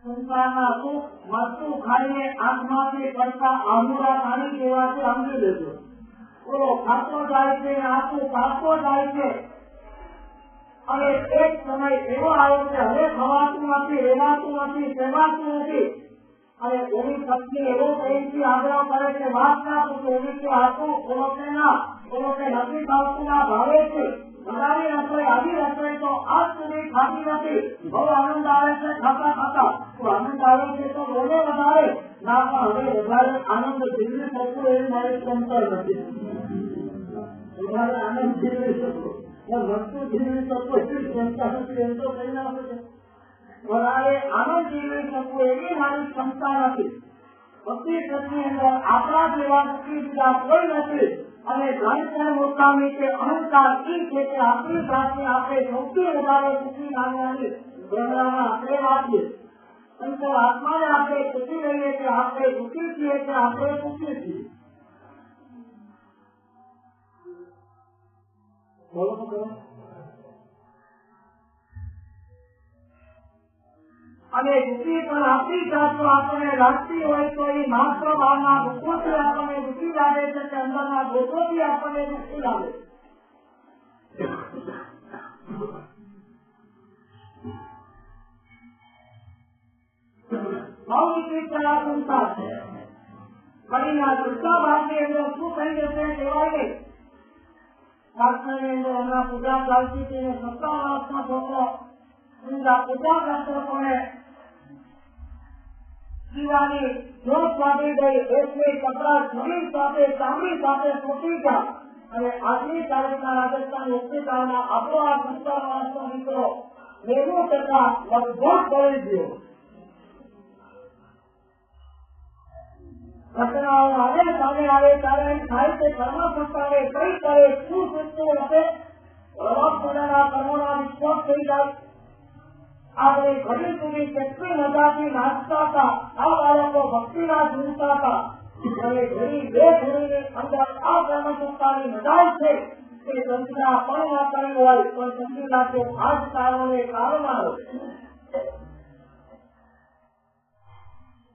સંસારના સુખ વસ્તુ ખાઈને આંખમાંથી પડતા આંબુડા પાણી જેવાથી આંબી લેજો. ઓલો ખાતો જાય છે, આંખું પાકતો જાય છે અને એક સમય એવો આવ્યો કે હવે ખવાતું નથી, રેવાતું નથી, સેવાતું નથી અને એની પત્ની એવો પ્રેમથી આગ્રહ કરે છે, વાત ના પૂછો, એવી કે આખું ઓળખે ના, ઓળખે નથી ભાવતું ના ભાવે છે. બનાવી રસોઈ આવી રસોઈ તો આજ સુધી ખાતી નથી, બહુ આનંદ આવે છે ખાતા ખાતા. તો આનંદ આવે છે તો બોલે વધારે ના, પણ હવે વધારે આનંદ જીવી શકું એવી મારી ક્ષમતા નથી. વધારે આનંદ જીવી શકું, વસ્તુ જીવી શકું એવી ક્ષમતા નથી, એમ તો કહી ના શકે. વધારે આનંદ જીવી શકું એવી મારી ક્ષમતા નથી. બધી પત્ની અંદર આપણા જેવા દુઃખી બીજા કોઈ નથી. અને ધન મુકામી કે અહંકાર એ છે કે આપણી જાતને આપણે સૌથી વધારે દુઃખી માનવાની ભ્રમણામાં આપણે વાંચીએ. પરંતુ આત્માને આપણે પૂછી લઈએ કે આપણે દુઃખી છીએ કે આપણે સુખી છીએ. બોલો તો. અને દુઃખી પણ આપણી જાતનો આપણને લાગતી હોય તો એ માત્ર બહારના દુઃખોથી આપણને દુઃખી લાગે છે કે અંદરના દોષોથી આપણને દુઃખી લાગે. ભાવની સંસાર છે. ફરીના દુઃખા ભાગની અંદર શું થઈ જશે કહેવાય નહીં. શાસ્ત્રની અંદર હમણાં પૂજા ચાલતી હતી અને 17 વર્ષનો છોકરો પૂજા કરતો કોને દીવાની જોત વાગી ગઈ, એટલે કપડા શરીર સાથે ચામડી સાથે તૂટી ગયા અને આજની તારીખના રાજસ્થાન હોસ્પિટલમાં આપણો આ 17 વર્ષનો દીકરો 90% લગભગ કરી ગયો. ઘટનાઓ આવે સામે આવે ત્યારે એમ થાય કે કર્મ સંસ્થાને કઈ કરે શું સૂચતું હશે. પ્રવાસના કર્મોના વિસ્ફોટ થઈ જાય. આપણે ઘણી સુધી કેટલી મજાથી નાચતા હતા, આ બાળકો ભક્તિના ઝૂમતા હતા અને ઘણી બે ઘડીની અંદર આ કર્મ સંસ્થાની મજા છે કે સંસ્થા પણ ના કરી હોય પણ સમજી નાખે આ જ કારણોને કારણમાં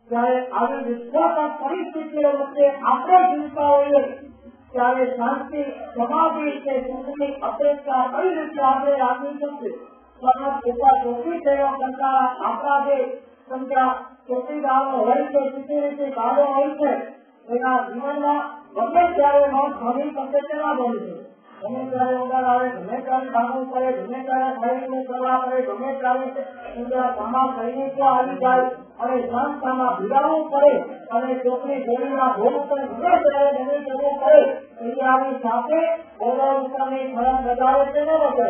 ત્યારે આવી વિસ્ફોટક પરિસ્થિતિઓ વચ્ચે આપણે જીવતા હોઈએ ત્યારે શાંતિ, સમાધિ કે સુખની અપેક્ષા કઈ રીતે આપણે રાખી શકીએ. ચોકી થયો કરતા આપણા જે સંખ્યા ચોકીદારો હોય છે, સિક્યુરિટી ગાર્ડો હોય છે, એના જીવનમાં ગમે ત્યારે મોત ભણી શકે તેના બની છે. ગમે ત્યારે ઉડાર આવે, ગમે ત્યારે ભાગવું પડે, ગમે ત્યારે ફરીને કરવા પડે, ગમે ત્યારે તમામ સૈનિકો આવી જાય અને સંસ્થામાં ભીડાવવું પડે અને ચોકની ગોળીના ભોગ ઉપર ગમે ત્યારે જમી જવું પડે. એની સાથે ઓરડા ઉપરની ફરજ બજાવે તે ન બજાવે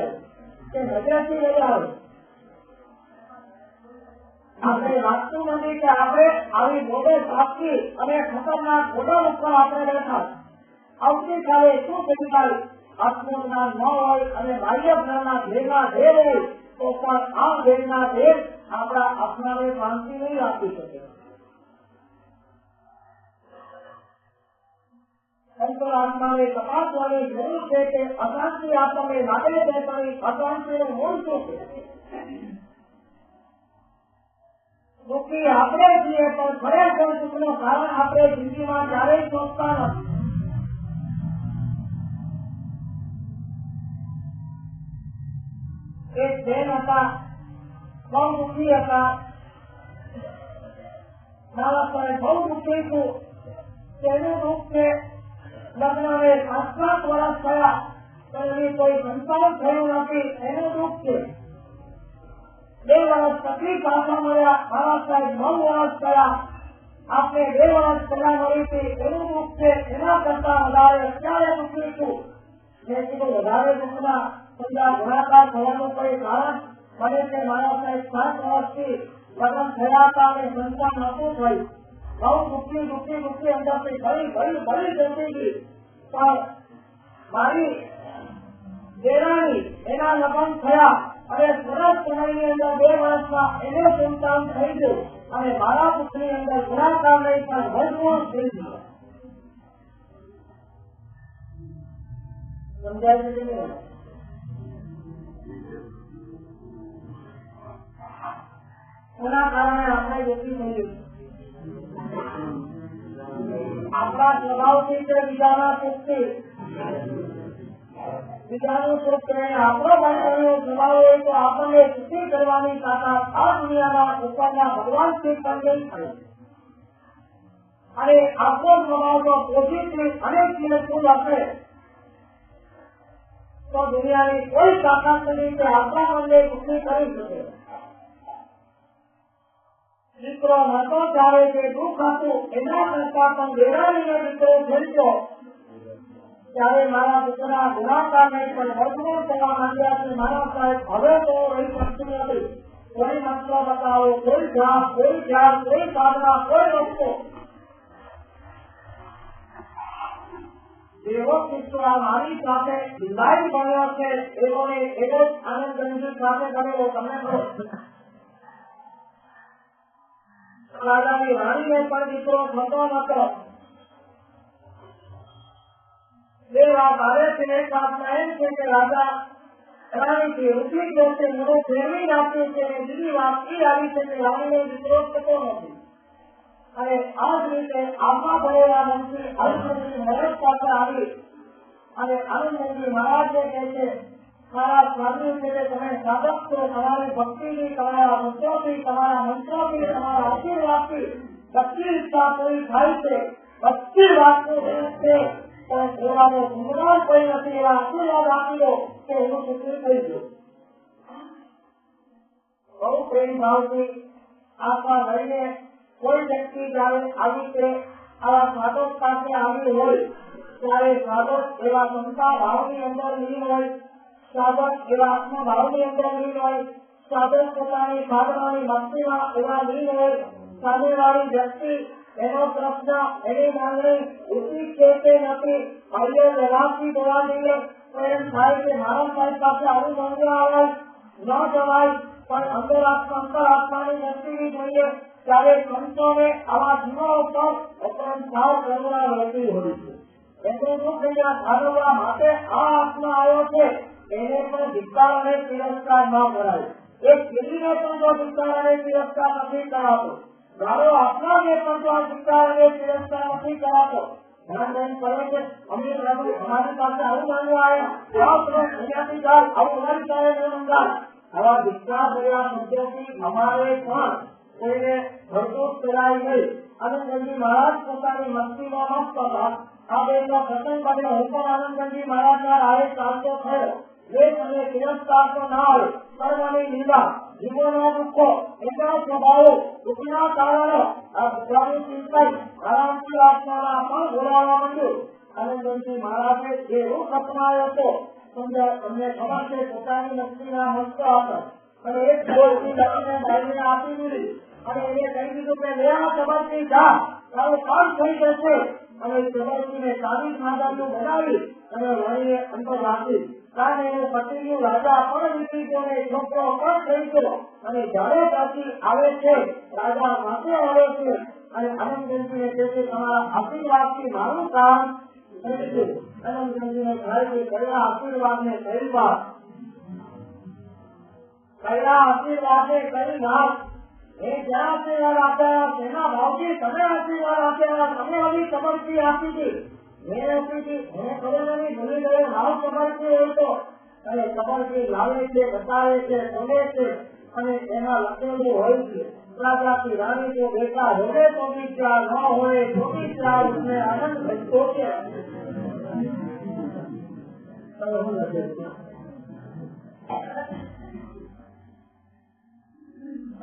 કે નજરથી બજાવે. આપણે લાગતું નથી કે આપણે આવી મોડે સાચી અને ખતરનાક ગોડા ઉપર આપણે બેઠા. આવતીકાલે શું થઈ જાય આત્મજ્ઞાન ન હોય અને બાહ્ય જ્ઞાનના ધ્યેયના ધ્યેય હોય તો પણ આ ધ્યેયના ધ્યેય આપણા આત્માને શાંતિ નહીં આપી શકે. અંતરાત્માને તપાસવાની જરૂર છે કે અશાંતિ આપણને લાગે છે પણ અશાંતિનું મૂળ શું છે. દુઃખી આપણે છીએ પણ ખરેખર દુઃખનું કારણ આપણે જિંદગીમાં ક્યારેય શોધતા નથી. એક બેન હતા, બહુ દુઃખી હતા. મારા સાહેબ બહુ દુઃખી છું. તેનું દુઃખ છે લગ્નને 7 વર્ષ થયા તો એની કોઈ સંતાન થયું નથી, એનું દુઃખ છે. 2 વર્ષ પછી પાછા મળ્યા, મારા સાહેબ 9 વર્ષ થયા, આપણે 2 વર્ષ પહેલા મળી હતી, એનું દુઃખ છે. એના કરતા વધારે અત્યારે દુઃખી છું. મેં કીધું વધારે દુઃખના સંખ્યા ગુણાકાર થવાનું કોઈ કારણ મને કે મારા સાહેબ 7 વર્ષથી લગ્ન થયા હતા અને સંતાન નહોતું થયું. બહુ દુઃખી અંદરથી ભરી જતી હતી. પણ મારી દેરાણી એના લગ્ન થયા અને સરસ સમયની અંદર 2 વર્ષમાં એને સંતાન થઈ ગયું અને મારા પુત્રની અંદર ગુણાકાર નહીં પણ ભરપૂર થઈ ગયો. સમજાય છે કે નહીં? એના કારણે આપણે દુઃખી થઈએ. આપણા સ્વભાવથી કે બીજાના સુખથી બીજાનું સુખ કરીને આપણો બંધારણનો સ્વભાવ હોય તો આપણને સુખી કરવાની તાકાત આ દુનિયામાં ઉપરના ભગવાનથી પણ નહીં થાય. અને આપણો સ્વભાવ તો પોઝિટિવ અનેક સુખ હશે તો દુનિયાની કોઈ તાકાત નથી કે આપણા મનને સુખી કરી શકે. દીકરો નતો ત્યારે તે દુઃખ હતું એના કરતા પણ દેરાણીનો દીકરો જન્મ્યો ત્યારે મારા દીકરા ગુણાકાર નહીં પણ મજબૂર થવા માંડ્યા છે. મારા સાહેબ હવે તો રહી શકતું નથી. કોઈ મંત્ર બતાવો, કોઈ જાપ, કોઈ ધ્યાન, કોઈ સાધના, કોઈ વસ્તુ એવો કિસ્સો આ મારી સાથે લાઈવ બન્યો છે. એવોને એવો જ આનંદ ગંજી સાથે બનેલો તમને કહો. રાજાની રાણીને પણ દીકરો થતો નતો. બે વાત આવે છે. એક વાતમાં એમ છે કે રાજા રાણીથી ઉઠી ગયો છે, મોડું ફેરવી નાખ્યું છે. બીજી વાત એ આવી છે કે રાણીનો દીકરો થતો નથી. અને આ જ રીતે આમાં ભરેલા મનથી આનંદજી મહારાજ પાસે આવી અને આનંદજી મહારાજને કહે છે, મારા સ્વામી છે કે તમે સાધક છો, તમારી ભક્તિથી, તમારા મંત્રોથી, તમારા મંત્રોથી, તમારા આશીર્વાદથી બધી ઈચ્છા પૂરી થાય છે. બધી વાતનું છે પણ સેવાનો ગુણગાન કોઈ નથી. એવા આશીર્વાદ આપી દો કે હું સુખી થઈ ગયો. બહુ પ્રેમ ભાવથી આત્મા લઈને કોઈ વ્યક્તિ જયારે આવી રીતે આવા સાધક પાસે આવી હોય ત્યારે સાધક એવા સંતા ભાવની અંદર લીન હોય, સાધક એવા આત્મભાવની અંદર લીન હોય, સાધક પોતાની સાધનાની ભક્તિમાં એવા લીન હોય. સામેવાળી વ્યક્તિ એનો પ્રશ્ન, એની માંગણી ઉચિત છે કે નથી, ભાઈઓ જવાબથી દેવા દઈએ તો એમ થાય કે મારા સાહેબ પાસે આવું માંગવા આવે ન જવાય. પણ અંતરાત્માની દ્રષ્ટિથી જોઈએ ત્યારે સંતોને આવા જીવો ઉપર ભાવ કરુણા રહેતી હોય છે. એનું દુઃખ અહીંયા ઠાલવવા માટે આ આત્મા આવ્યો છે. એને પણ ધિક્કાર અને તિરસ્કાર ન કરાય. એક સ્ત્રીને પણ જો ધિક્કાર અને તિરસ્કાર નથી કરાતો, મારો આત્માને પણ જો ધિક્કાર અને તિરસ્કાર નથી કરાતો. ધ્યાન કરે છે અમે અમારી પાસે આવું માંગવા આવ્યા, અહીંયાથી ચાલ, આવું અમારી પાસે ન મંગાય. આવા ધિક્કાર ભર્યા શબ્દોથી અમારે પણ કોઈને ભરપૂર કરાય નહીં. આનંદજી મહારાજ પોતાની મસ્તીમાં મસ્ત હતા. આ બેનો પ્રસંગ બન્યો. હું પણ આનંદજી મહારાજના રાહે ચાલતો થયો. દ્વેષ અને તિરસ્કાર તો ના આવે, કર્મની નિંદા, જીવોના દુઃખો, એમના સ્વભાવો, દુઃખના કારણો, આ બધાનું ચિંતન આરામથી આત્માના પણ બોલાવવા માંડ્યું. આનંદજી મહારાજે જે રૂપ અપનાવ્યો હતો તમને ખબર છે, પોતાની મસ્તીના મસ્ત હતા. અને એક જોડથી લખીને ભાઈને આપી દીધી અને એને કહી દીધું કે લે આ ચબરથી જા, તારું કામ થઈ જશે. અને ચબરજીને ચાલીસ માદાનું બનાવી અને વાણીને અંદર રાખી. કારણ એનું પતિનું રાજા પણ વીતી ગયો ને છોકરો પણ થઈ ગયો. અને જયારે ત્યાંથી આવે છે રાજા પાસે આવે છે અને આનંદજીને કહે છે, તમારા આશીર્વાદથી મારું કામ થઈ ગયું. આનંદજીને કહે છે, કયા આશીર્વાદને કઈ વાત, કયા આશીર્વાદને કઈ વાત. એ જ્યાં આશીર્વાદ આપ્યા તેના ભાવથી તમે આશીર્વાદ આપ્યા. તમે આવી ચબરજી આપી હતી, મેં આપી હતી, મને ખબર નથી ભૂલી ગયો ભાવ ચબરજી હોય તો. અને ચબરજી લાવે છે, બતાવે છે, બોલે છે અને એમાં લખેલું હોય છે, રાજાથી રાણી તો બેટા હોય તો બી ચાર, ન હોય તો બી ચાર, उसने आनंद भजतो છે.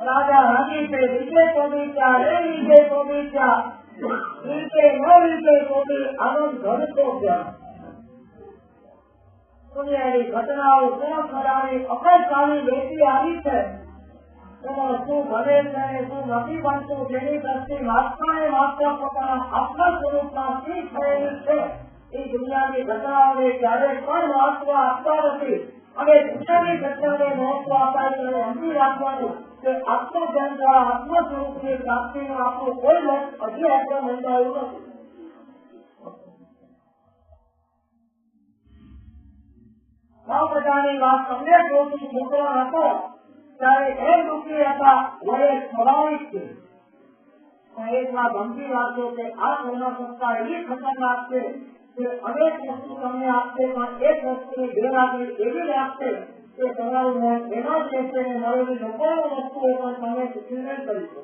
राजा रानी पे विजय को भी क्या, रे विजय को भी क्या, विजय न विजय को भी आनंद घर को क्या. દુનિયાની ઘટનાઓ શું ખરાની અકસ્માની બેટી આવી છે, એમાં શું બને છે શું નથી બનતું જેની દ્રષ્ટિ માત્રાને માત્ર પોતાના આત્મા સ્વરૂપમાં શી થયેલી છે એ દુનિયાની ઘટનાઓને ક્યારેય પણ મહત્વ આપતા નથી. અને દુનિયાની ઘટનાને મહત્વ અપાય ત્યારે સમજી રાખવાનું કે આત્મજ્ઞાન દ્વારા આત્મ સ્વરૂપની પ્રાપ્તિનું આપણું કોઈ લક્ષ્ય હજી આપણે મંડાયું નથી. બધાની વાત તમને જોતી છોકરો હતો ત્યારે એ દુઃખી હતા વડે સ્વાભાવિક છે. પણ એક વાત ગંભીર રાખજો કે આ કોરોના સંસ્થા એવી ખતરનાક છે કે અનેક વસ્તુ તમને આપશે પણ એક વસ્તુની ગેરહાજરી એવી રાખશે કે તમારું મન એના જ રહેશે ને મળેલી લોકોની વસ્તુઓ પણ તમે સુખી નહીં કરી શકો.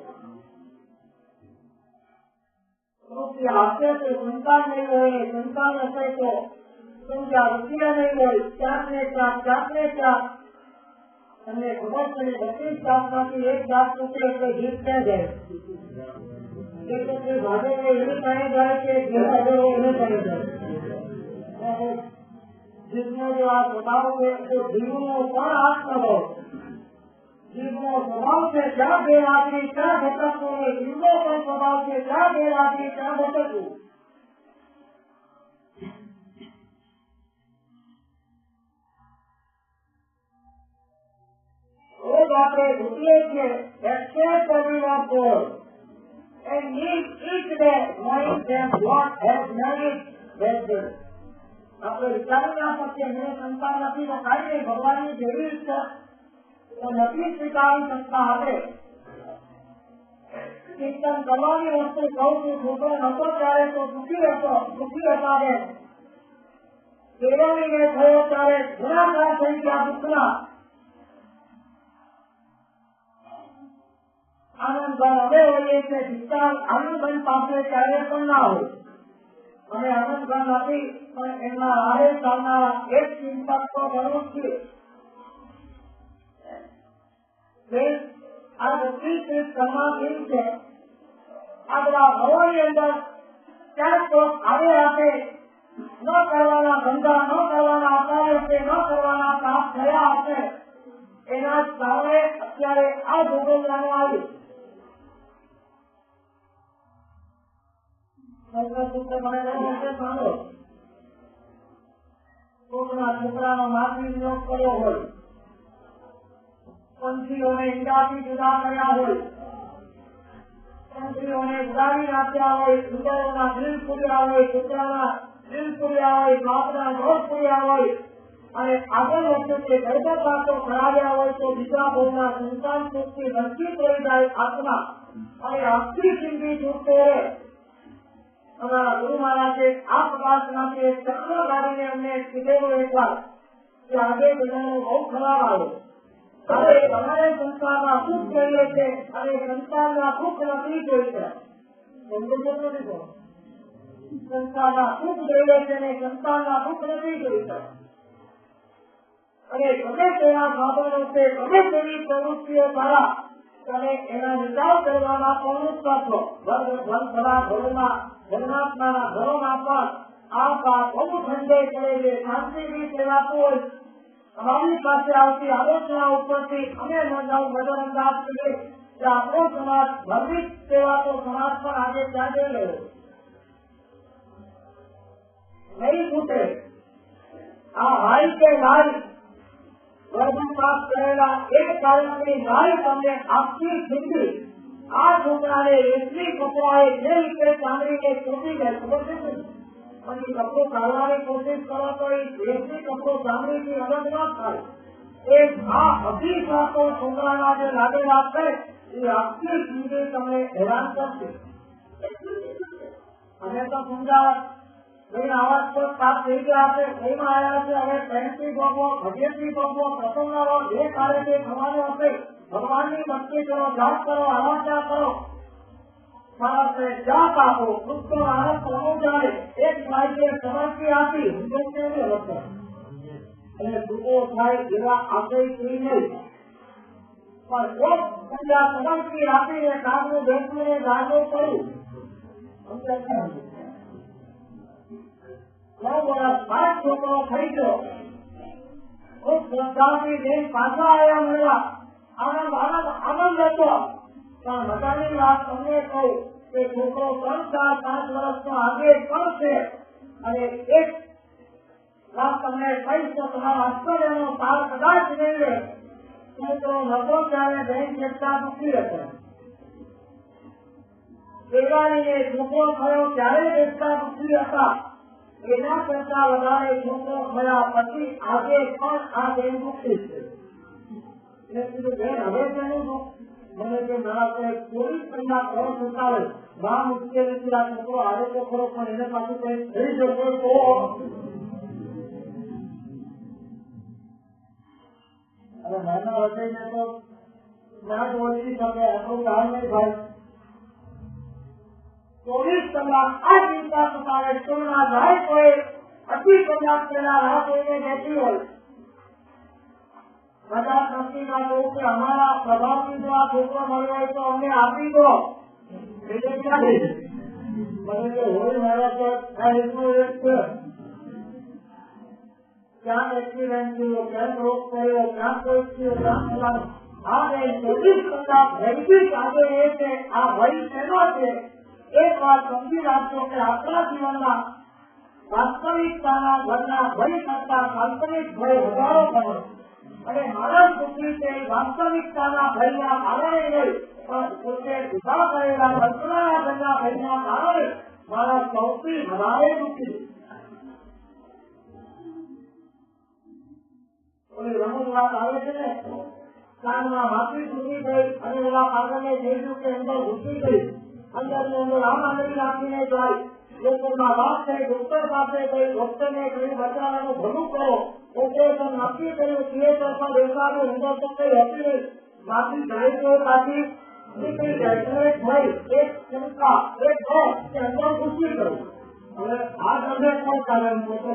આપશે તો સંતાન નહીં હોય, સંતાન હશે તો સમજ્યા રૂપિયા નહીં હોય, ક્યાંક ને ક્યાંક તમને ખબર છે 32 જાતમાંથી એક જાત તૂટે એટલે જીત ક્યાં જાય? ભાગે એવી કાંઈ જાય કે જે ભાગે એને કાંઈ જાય. જીવનો જો આ સ્વભાવ છે તો જીવનો પણ હાથ કરો. જીવનો સ્વભાવ છે જ્યાં ગેરહાજરી ત્યાં ભટકવું નહીં. જીવનો પણ સ્વભાવ છે જ્યાં ગેરહાજરી ત્યાં ભટકવું. રોજ આપણે ભૂલીએ છીએ accept everyone for and live each day knowing that God has made it better. આપણે વિચારી ના શકીએ મને સંતાન નથી તો કાંઈ નહીં, ભગવાનની જેવી ઈચ્છા તો નથી સ્વીકારી શકતા. હવે કીર્તન કરવાની વસ્તુ કહું છું. છોકરો નતો ત્યારે તો દુઃખી હતા ને કેળવણીને થયો ત્યારે ગુણાકાર થઈ ગયા દુઃખના. આનંદભાઈ હવે હોઈએ કે વિચાર આનંદભાઈ પાસે ત્યારે પણ ના હોય. અને આનંદભાઈ નથી પણ એમના આરે ચાલનારા એક ચિંતક તો બનવું જ છે. આ બધી સમાધિ છે. આ બધા ભવોની અંદર ક્યાંક તો આવે આપે ન કરવાના ધંધા, ન કરવાના આચાર્ય છે, ન કરવાના પાપ થયા હશે. એના જ કારણે અત્યારે આ ભોગવવાનું આવ્યું. છોકરાનો માનવી વિરોધ કર્યો હોય, પંખીઓને ઈંડાથી જુદા કર્યા હોય, પંખીઓને ઉડાવી નાખ્યા હોય, ઉંદરોના દિલ પૂર્યા હોય, કૂતરાના દિલ પૂર્યા હોય, બાપના રોગ પૂર્યા હોય અને આગળ વધ્યું કે ગર્ભપાતો કરાવ્યા હોય તો બીજા ભાવના સંતાન સુખથી વંચિત રહી જાય આત્મા અને આખી જિંદગી છૂટતો રહે. અમારા ગુરુ મહારાજે આ પ્રકાશમાંથી એક ચક્ર કાઢીને અમને કીધેલું એકવાર કે આજે બધાનો બહુ ખરાબ આવ્યો. હવે તમારે સંસારના સુખ જોઈએ છે અને સંસારના સુખ નથી જોઈશે. સંસારના સુખ જોઈએ છે અને સંસારના સુખ નથી જોઈશે. અને ગમે તેના સાધનો છે, ગમે તેની પ્રવૃત્તિઓ દ્વારા તમે એના નિકાલ કરવાના પ્રવૃત્ત છો. ભલા ઘરોમાં જન્માત્માના ઘરોમાં પણ આ કાળ બહુ ઠંડે પડે છે. શાંતિથી સેવાતું હોય. અમારી પાસે આવતી આલોચના ઉપરથી અમે નજરઅંદાજ કરીએ કે આપણો સમાજ ભૌતિક સેવાતો સમાજ પણ આજે ત્યાં જઈ રહ્યો નહીં છૂટે. આ હાઈ કે લાઈ ગર્ભપાત કરેલા એક કાર્યની લાઈ તમને આખી જિંદગી આ છોકરાને એટલી કપડાએ જે રીતે ચાંદડીને ચોટી જાય ખબર છે ને. પછી કપડો કાઢવાની કોશિશ કરો તો એ દેશની કપડો ચાંદડીથી અલગ ન થાય. એક આ અભિશાપો છોકરાના જે લાગેલા છે એ આખી જિંદગી તમને હેરાન કરશે. અને તો સમજાવત ભાઈ આવાજ પર સાફ થઈ ગયા છે, કઈમાં આવ્યા છે, હવે પ્રેમથી ભોગવો, ભજનથી ભોગવો, પ્રસંગનો જે કાર્ય તે થવાનો હશે. ભગવાનની ભક્તિ કરો, જાપ કરો, આરાધના કરો, માણસને જાપ આપો, ખુદનો આનંદ અનુજાડે. એક માહિતી સમર્થી આપી અને ભૂકો થાય એવા આશયથી નહીં પણ એક પૂજા સમર્થી આપીને કામનું બેસવીને ગાળવું પડ્યું. 9 વર્ષ બાદ છોકરો થઈ ગયો. ખૂબ શ્રદ્ધાથી બેન પાછા આવ્યા મળ્યા. આનંદ હતો. પણ મજાની વાત તમને કહું કે છોકરો 3-4-5 વર્ષનો આગે પણ છે. અને એક વાત તમને કહીશ તો તમારા આશ્ચર્યનો પાર કદાચ નહીં રહે. છોકરો નતો ત્યારે બેન કેટલા દુઃખી હતો. દેવાળીને છોકરો થયો ત્યારે કેટલા દુઃખી હતા. એના કરતા વધારે છોકરો થયા પછી આજે પણ આ બેન દુઃખી છે. હવે તેનું મને કે ના 24 કલાક ઘર સુતાવે બા મુશ્કેલીથી આ છોકરો આવે તો ખરો પણ એને પાછું કઈ થઈ જશે તો અને નાના વધીને તો ના જ ઓછી શકે આપણું કામ નહીં થાય 24 કલાક આ ચિંતા સુતાવે સ્કૂલ ના જાય કોઈ 28 કલાક પહેલા રાહ જોઈને બેઠી હોય કદાચ નક્કી ના કહું કે અમારા પ્રભાવથી જો આ છોકરો મળ્યો હોય તો અમને આપી દો મને કે હોય મારા તો આ એટલું એક છે ક્યાં એક્સિડન્ટ થયો ક્યાં રોગ થયો ક્યાં કોઈ થયો ક્યાં આ 24 કલાક ભયભીત આજે એ છે આ ભય શેનો છે એક વાત સમજી રાખજો કે આપણા જીવનમાં વાસ્તવિકતાના ઘરના ભય કરતા કાલ્પનિક ભય વધારો કરો અને માણસ દુઃખી છે વાસ્તવિકતાના ભયના કારણે નહીં પણ પોતે ઉભા કરેલા કલ્પનાના ભયના ભયના કારણે માણસ સૌથી વધારે દુઃખી ઓલી રમૂજ વાત આવે છે ને કાનમાં માફી છૂટી ગઈ અને ઓલા કાગળને થઈ ગયું કે અંદર ઘૂસી ગઈ અંદર ને અંદર આ માંગણી રાખીને જાય લોકોના વાત થઈ ડોક્ટર પાસે ગઈ ડોક્ટરને કહ્યું બચારાનું ભલું કરો ઓપરેશન નક્કી કર્યું થિયેટર પર બેસાડ્યું અંદર તો કઈ હતી નહીં માફી જાય તો પાછી નીકળી જાય એક ભય એક શંકા એક ભય કે અંદર ઘૂસી ગયું હવે આ તમને કોઈ કારણ પોતે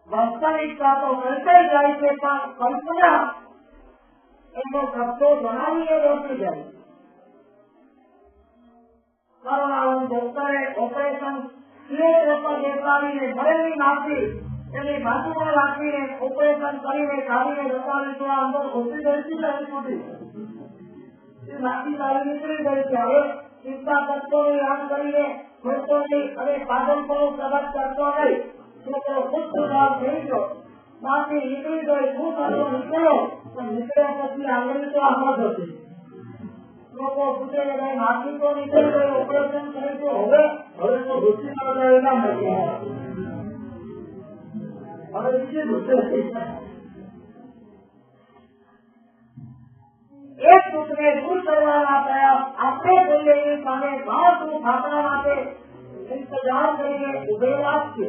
વાસ્તવિકતા તો કરતા જાય છે પણ કલ્પના એનો શબ્દો જણાવીને રોકી જાય કરુણાનું ડોક્ટરે ઓપરેશન થિયેટર પર બેસાડીને ભરેલી નાખી એની બાજુમાં રાખીને ઓપરેશન કરીને કાઢીને બતાવી તો અંદર ઘૂસી ગઈ છે અહીં સુધી નાખી કાઢી નીકળી ગઈ છે હવે ચિંતા કરતો નહીં આમ કરીને ખોટો નહીં અને પાગલપણું પ્રગટ કરતો નહીં છોકરો ખુદ સુધાર થઈ ગયો નાખી નીકળી ગઈ શું કરતો નીકળ્યો પણ નીકળ્યા પછી આંગળી તો આમ જ હતી લોકો પૂછે કે ભાઈ નાખી તો નીકળી ગઈ ઓપરેશન કરી તો હવે તો ઘૂસી ન જાય એના માટે હવે બીજી ઘૂસે એક દુઃખને દૂર કરવાના પ્રયાસ આપણે જોઈએ એની સામે ઘાસ દુઃખ આપણા માટે ઇંતજાર કરીને ઉભેલા જ છે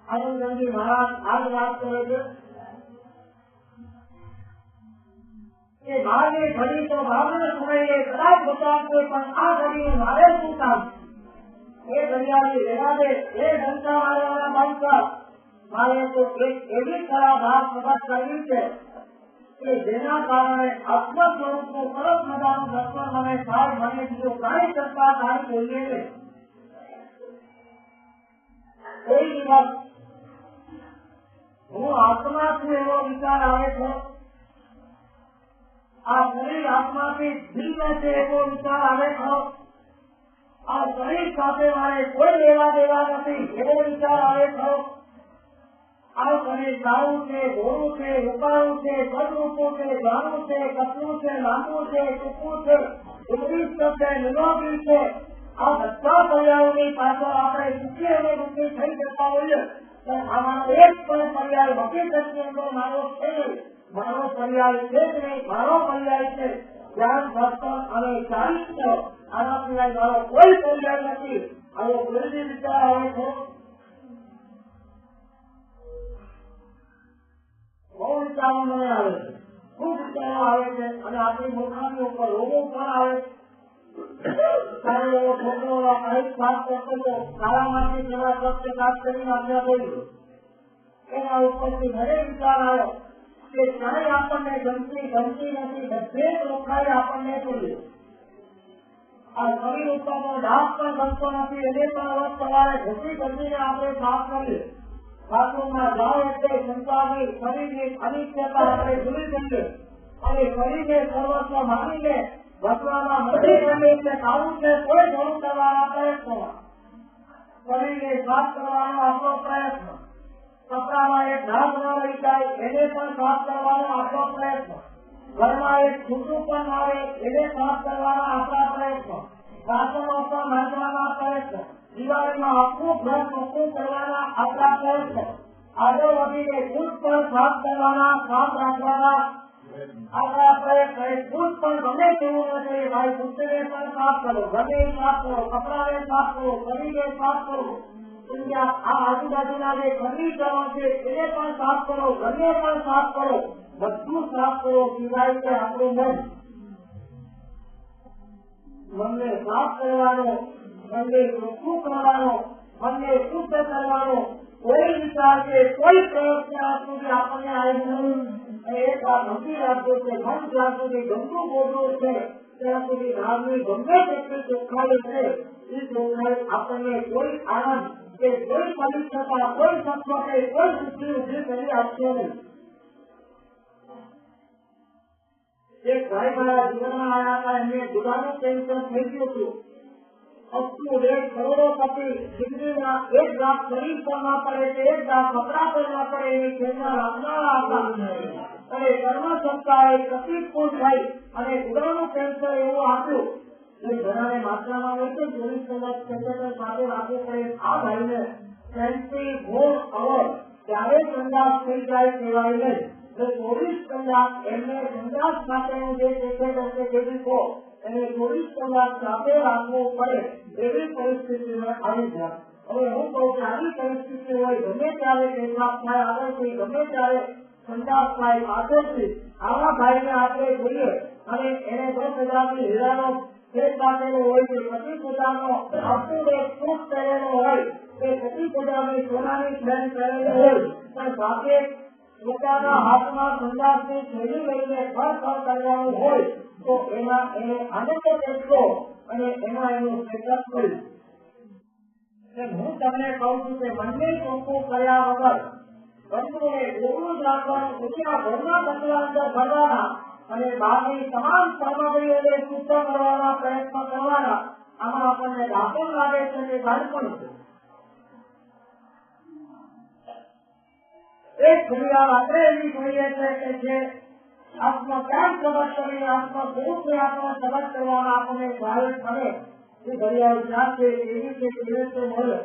આનંદજી મહારાજ આજ વાત કરે છે કે બહારની ઘડી તો બહારને સમયે કદાચ બચાવશે પણ આ ઘડીનું મારે શું કામ એ ઘડિયાળી રહેવા દે એ ઘંટા મારવાના બંધ કર મારે તો એક એવી ખરાબ વાત પ્રગટ કરવી છે કે જેના કારણે આત્મ સ્વરૂપનું સરસ મજાનું દર્શન મને થાય મને બીજું કાંઈ કરતા કાંઈ જોઈએ નહીં કોઈ દિવસ હું આત્મા છું એવો વિચાર આવે છે આ શરીર આત્માથી ભિન્ન છે એવો વિચાર આવે છે આ શરીર સાથે મારે કોઈ લેવા દેવા નથી એવો વિચાર આવે છે આ શરીર સારું છે ગોરું છે રૂપાળું છે સદરૂપું છે જાણું છે કચરું છે લાંબુ છે ટૂંકું છે ઉત્કૃષ્ટ છે નિરોગી છે આ બધા પર્યાયોની પાછળ આપણે સુખી અને દુઃખી થઈ જતા હોઈએ પણ આમાંનો એક પણ પર્યાય હકીકતની અંદર મારો છે મારો પર્યાય છે જ નહીં મારો પર્યાય છે જ્ઞાન દર્શન અને ચારિત્ર આના સિવાય મારો કોઈ પર્યાય નથી આવો કોઈ વિચાર આવે છે બહુ વિચારો મને આવે છે ખૂબ વિચારો આવે છે અને આપણી મૂર્ખાની ઉપર રોગો પણ આવે સારો એવો છોકરો કંઈક વાત કરતો તો શાળામાંથી જરા વખતે વાત કરીને આપણે બોલ્યું એના ઉપરથી મને વિચાર આવ્યો કે ક્યાંય આપણને ગમતી નથી બધે જ લોખાઈ આપણને જોઈએ આ શરીર ઉપરનો ડાઘ પણ ગમતો નથી એને પણ રોજ સવારે ઘસી ઘસીને આપણે સાફ કરીએ બાથરૂમમાં જાઓ એટલે સંસારની શરીરની અનિત્યતા આપણે ભૂલી જઈએ અને શરીરને સર્વસ્વ માનીને ભગવાનમાં મળી ગમે એટલે સારું છે કોઈ ઘણું કરવાના પ્રયત્નોમાં શરીરને સાફ કરવાનો આપણો પ્રયત્ન કપડામાં એક ડાઘ ન રહી જાય એને પણ સાફ કરવાનો આપણો પ્રયત્ન ઘરમાં એક છૂટું પણ આવે એને સાફ કરવાના આપણા પ્રયત્ન વાસણો પણ માંજવાના પ્રયત્ન, દિવાળીમાં આખું ઘર ચોખ્ખું કરવાના આપણા પ્રયત્ન, આગળ વધીને દૂધ પણ સાફ કરવાના, સાફ રાખવાના આપણા પ્રયત્ન. દૂધ પણ ગમે તેવું નથી ભાઈ, દૂધને પણ સાફ કરો, ગમે સાફ કરો, કપડાને સાફ કરો, શરીરને સાફ કરો, આ આજુબાજુના જે ફર્નિચરો છે એને પણ સાફ કરો, ઘરને પણ સાફ કરો, બધું સાફ કરો. સિવાય કે આપણું મનને સાફ કરવાનો, મનને ચોખ્ખું કરવાનો, મનને શુદ્ધ કરવાનો કોઈ વિચાર છે, કોઈ પ્રયત્ન સુધી આપણને આવી નહીં. એક આ ગંભીર રાખજો છે, મન જ્યાં સુધી ગંદુ બોલવું છે ત્યાં સુધી બહારની ગમે તેટલી ચોખ્ખાઈ છે એ ચોખ્ખાઈ આપણને કોઈ આનંદ કે કોઈ પવિત્રતા, કોઈ સત્વ કે કોઈ શુદ્ધિ ઉભી કરી આપશે નહીં. એક ભાઈ મારા જીવનમાં આવ્યા હતા, એમને જુગારનું કેન્સર થઈ ગયું હતું. અપટુ ડેટ કરોડોપતિ, જિંદગીમાં એક લાખ શરીર પર ના પડે કે એક લાખ કપડા પર ના પડે એની ખેતર આપનારા હતા. અને કર્મ સંસ્થાએ પ્રતિકૂળ થઈ અને જુગારનું કેન્સર એવું આપ્યું જે ઘણાને માત્રામાં હોય છે. 24 કલાક કેન્સર સાથે રાખવું પડે. આ ભાઈને 24 અવર ત્યારે સંદાસ થઈ જાય કહેવાય નહીં. 24 કલાક એમને સંદાસ માટેનું જે પેકેટ હશે જેવી એને 24 કલાક સાથે રાખવું પડે એવી પરિસ્થિતિમાં આવી જાય. હવે હું કહું કે આવી પરિસ્થિતિ હોય, ગમે ત્યારે પેશાબ થાય આગળથી, ગમે ત્યારે સંદાસ થાય પાછળથી, આવા ભાઈને આપણે જોઈએ અને એને 10,000ની હીરાનો ખેત બાંધેલો હોય કે 25,000નો અપટુડેટ સૂટ પહેરેલો હોય કે 25,000ની સોનાની ચેન પહેરેલી હોય, પણ સાથે પોતાના હાથમાં સંદાસની થેલી લઈને ફર કરવાનું હોય તો એમાં એને આનંદ કેટલો અને એમાં એનું સેટઅપ કર્યું. હું તમને કહું છું કે મનને ચોખ્ખું કર્યા વગર બંધુને દોરું જ રાખવાનું, દુનિયા ઘરના બંધવા અંદર ભરવાના અને બહારની તમામ સામગ્રીઓને શુદ્ધ કરવાના પ્રયત્ન કરવાના. આમાં આપણને દાખલ લાગે છે કે બાળપણ છે. એક ઘડિયાળ આપણે એવી જોઈએ છે કે જે આત્મજ્ઞાન સબક કરીને આત્મસ્વરૂપને આપણે સબક કરવામાં આપણને સહાયક બને. એ ઘડિયાળ ક્યાં છે, કેવી છે, કેવી રીતે મળે.